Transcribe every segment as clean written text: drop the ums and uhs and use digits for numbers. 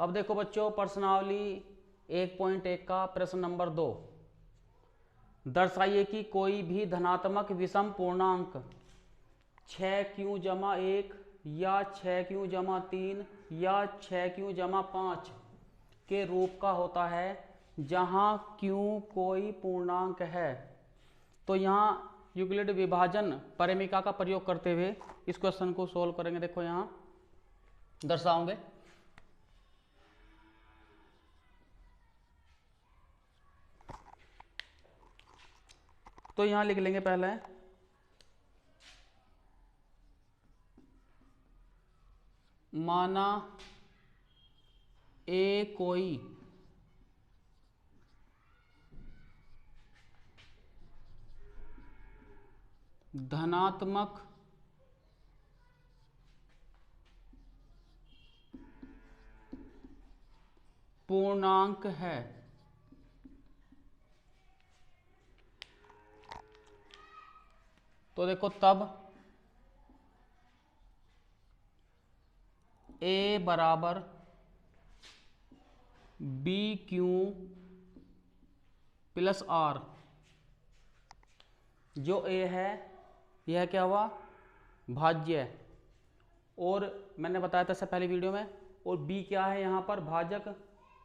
अब देखो बच्चों, प्रश्नावली 1.1 का प्रश्न नंबर 2, दर्शाइए कि कोई भी धनात्मक विषम पूर्णांक 6q/1 या 6q/3 या 6q/5 के रूप का होता है जहां q कोई पूर्णांक है। तो यहाँ यूक्लिड विभाजन परिमिका का प्रयोग करते हुए इस क्वेश्चन को सोल्व करेंगे। देखो यहाँ दर्शाओगे, तो यहां लिख लेंगे पहले माना ए कोई धनात्मक पूर्णांक है। तो देखो तब a बराबर BQ प्लस R, जो a है यह क्या हुआ, भाज्य, और मैंने बताया था इससे पहले वीडियो में, और b क्या है यहाँ पर, भाजक,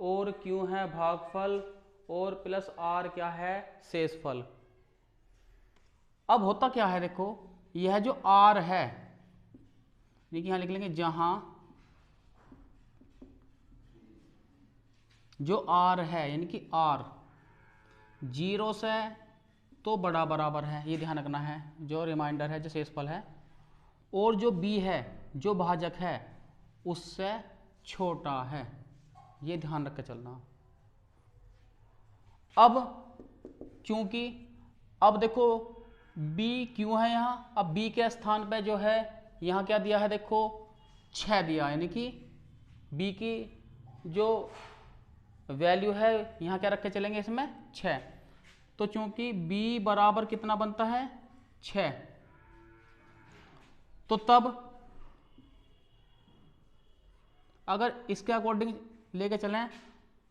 और q है भागफल, और प्लस R क्या है, शेषफल। अब होता क्या है, देखो यह जो R है, देखिए यहां लिख लेंगे जहां जो R है यानी कि R 0 से तो बड़ा बराबर है, ये ध्यान रखना है, जो रिमाइंडर है, जो शेषफल है, और जो B है जो भाजक है उससे छोटा है, ये ध्यान रख के चलना। अब क्योंकि अब देखो B क्यों है यहाँ, अब B के स्थान पे जो है यहाँ क्या दिया है, देखो 6 दिया, यानी कि B की जो वैल्यू है यहाँ क्या रख के चलेंगे, इसमें 6। तो चूंकि B बराबर कितना बनता है, 6, तो तब अगर इसके अकॉर्डिंग लेके चलें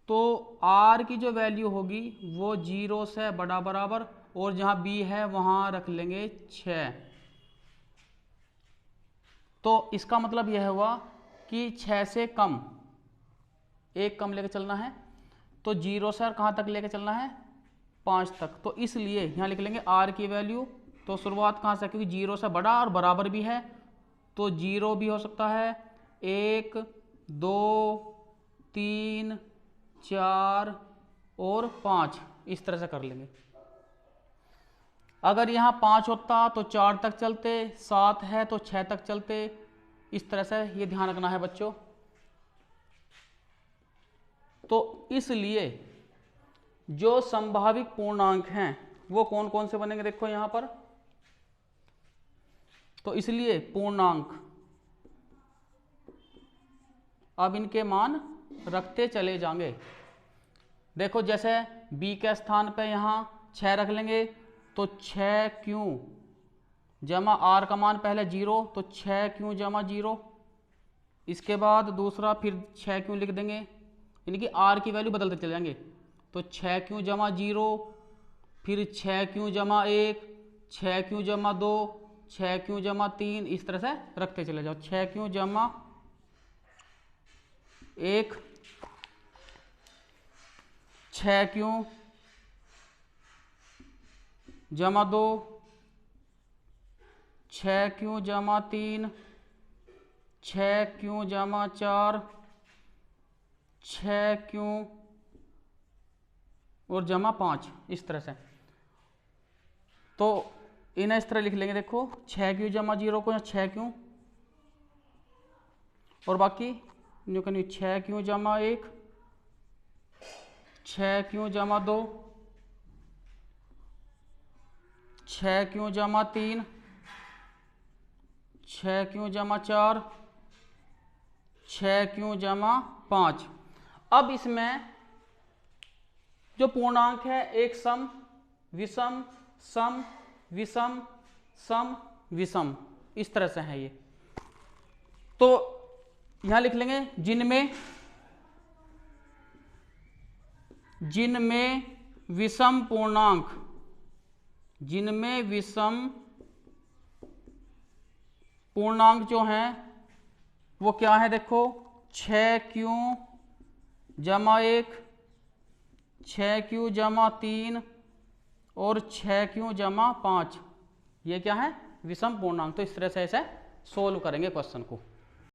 तो R की जो वैल्यू होगी वो 0 से बड़ा बराबर, और जहां B है वहां रख लेंगे 6। तो इसका मतलब यह हुआ कि 6 से कम, एक कम लेके चलना है, तो 0 से कहां तक लेके चलना है, 5 तक। तो इसलिए यहां लिख लेंगे R की वैल्यू, तो शुरुआत कहां से, क्योंकि 0 से बड़ा और बराबर भी है, तो 0 भी हो सकता है, 1 2 3 4 और 5, इस तरह से कर लेंगे। अगर यहाँ 5 होता तो 4 तक चलते, 7 है तो 6 तक चलते, इस तरह से ये ध्यान रखना है बच्चों। तो इसलिए जो संभावित पूर्णांक हैं वो कौन कौन से बनेंगे, देखो यहां पर, तो इसलिए पूर्णांक अब इनके मान रखते चले जाएंगे। देखो जैसे B के स्थान पे यहां 6 रख लेंगे, तो 6q जमा R का मान पहले 0, तो 6q/0, इसके बाद दूसरा फिर 6q लिख देंगे, यानी कि R की वैल्यू बदलते चले जाएंगे, तो 6q/0, फिर 6q/1, 6q/2, 6q/3, इस तरह से रखते चले जाओ। 6q/1, 6q/2, 6q/3, 6q/4, 6q और /5, इस तरह से। तो इन्हें इस तरह लिख लेंगे, देखो 6q/0 को 6q, और बाकी न्यू का new 6q/1, 6q/2, 6q/3, 6q/4, 6q/5। अब इसमें जो पूर्णांक है एक सम, विषम, सम, विषम, सम, विषम, इस तरह से है ये। तो यहां लिख लेंगे जिनमें जिनमें विषम पूर्णांक, जिनमें विषम पूर्णांक जो हैं वो क्या है, देखो 6q जमा 1, 6q जमा 3 और 6q जमा 5, ये क्या है विषम पूर्णांक। तो इस तरह से ऐसे सोल्व करेंगे क्वेश्चन को।